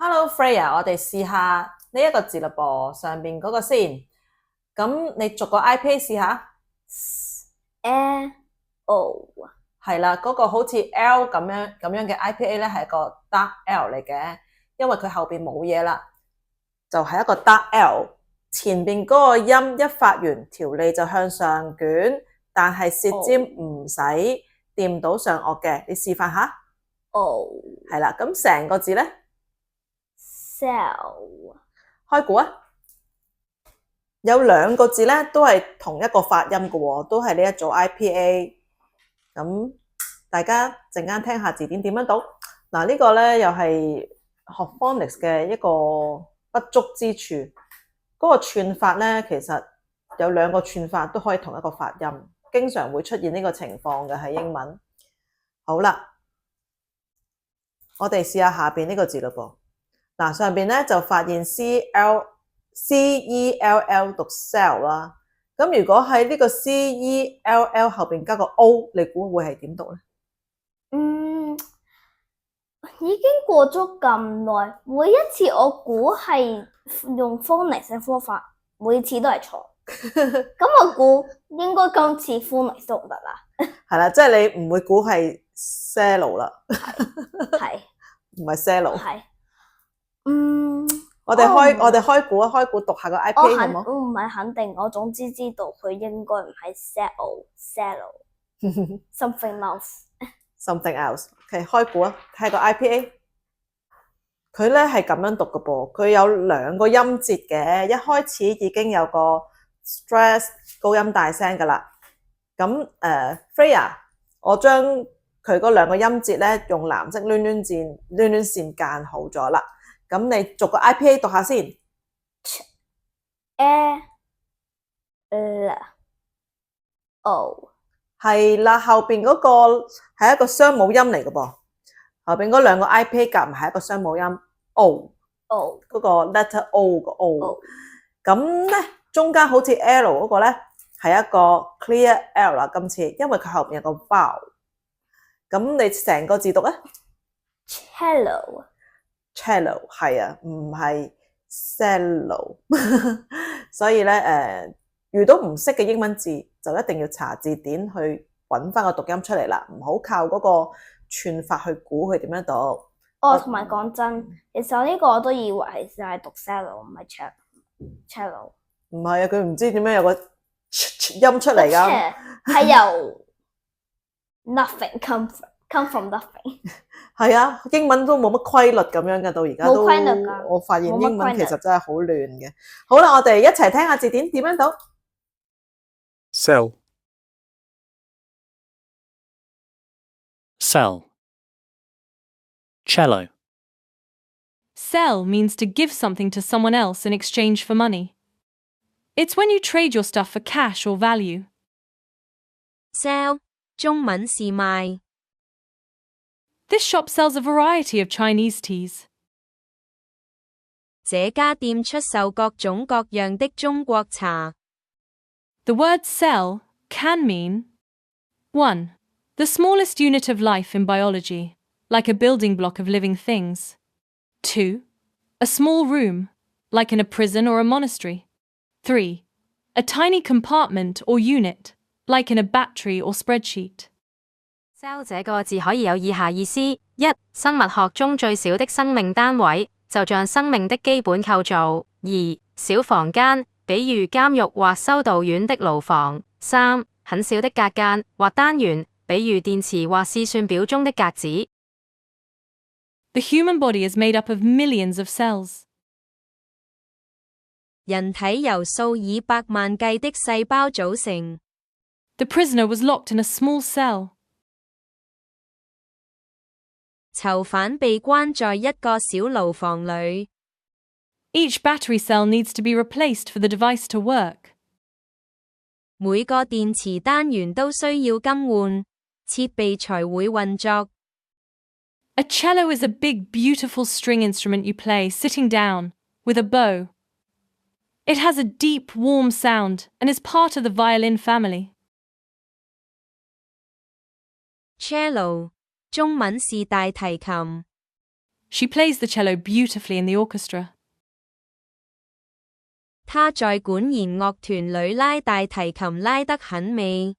Hello Freya，我哋試下呢一個字嘞噃，上邊嗰個先。咁你逐個 IPA 試下，L，O，係啦，嗰個好似 L 咁樣嘅 IPA 咧，係一個 dark L 嚟嘅，因為佢後邊冇嘢啦，就係一個 dark L。前邊嗰個音一發完，條脷就向上捲，但係舌尖唔使掂到上顎嘅。你示範下，係啦。咁成個字咧，Cell，開估啊！有兩個字咧，都係同一個發音嘅喎，都係呢一組 IPA。咁大家陣間聽下字典點樣讀。嗱，呢個咧又係學 phonics 嘅一個不足之處。嗰個串法咧，其實有兩個串法都可以同一個發音，經常會出現呢個情況嘅喺英文。好啦，我哋試下下邊呢個字嘞噃。嗱，上邊咧就發現 CELL 讀 cell 啦。咁如果喺呢個 CELL 後邊加個 O， 你估會係點讀咧？已經過咗咁耐，每一次我估係用 phonics 嘅方法，每次都係錯。咁我估應該今次 phonics 都唔得啦。係啦，即係你唔會估係 cello 啦，係唔係 cello。係，我哋開估啊，開估讀下個 IPA 好冇？我唔係肯定，我總之知道佢應該唔係 cello，something else。something else。OK，開估啊，睇個 IPA。佢咧係咁樣讀嘅噃，佢有兩個音節嘅，一開始已經有個 stress 高音大聲噶啦。咁Freya，我將佢嗰兩個音節咧用藍色攣線間好咗啦。咁你逐個 IPA 讀下先。L，O，係啦，後邊嗰個係一個雙母音嚟嘅噃，後邊嗰兩個 IPA 夾埋係一個雙母音 O， 嗰個 letter O 個 O。咁咧中間好似 L 嗰個咧係一個 clear L 啦，今次因為佢後邊有個 vowel。咁你成個字讀啊 cello， 係啊，唔係 cello。所以咧遇到唔識嘅英文字就一定要查字典去揾翻個讀音出嚟啦，唔好靠嗰個串法去估佢點樣讀。同埋講真，其實呢個我都以為係讀 cello，唔係 cello。唔係啊，佢唔知點樣有個音出嚟㗎，係由 nothing come from nothing。係啊，英文都冇乜規律咁樣嘅，到而家都冇規律㗎，我發現英文其實真係好亂嘅。好啦，我哋一齊聽下字典點樣讀。Sell. Sell. Cello. Sell means to give something to someone else in exchange for money. It's when you trade your stuff for cash or value. Sell 中文是賣。 This shop sells a variety of Chinese teas. 這家店出售各種各樣的中國茶。 The word cell can mean 1. The smallest unit of life in biology, like a building block of living things. 2. A small room, like in a prison or a monastery. 3. A tiny compartment or unit, like in a battery or spreadsheet. Cell 這個字可以有以下意思：一、生物學中最小的生命單位，就像生命的基本構造；二、小房間，比如監獄或修道院的牢房；三、很小的格間或單元，比如電池或試算表中的格子。The human body is made up of millions of cells. 人體由數以百萬計的細胞組成。 The prisoner was locked in a small cell. 囚犯被關在一個小牢房裏。 Each battery cell needs to be replaced for the device to work. 每個電池單元都需要更換，設備才會運作。 A cello is a big, beautiful string instrument you play sitting down, with a bow. It has a deep, warm sound and is part of the violin family. Cello 中文是大提琴。She plays the cello beautifully in the orchestra. 她在管弦樂團裏拉大提琴拉得很美。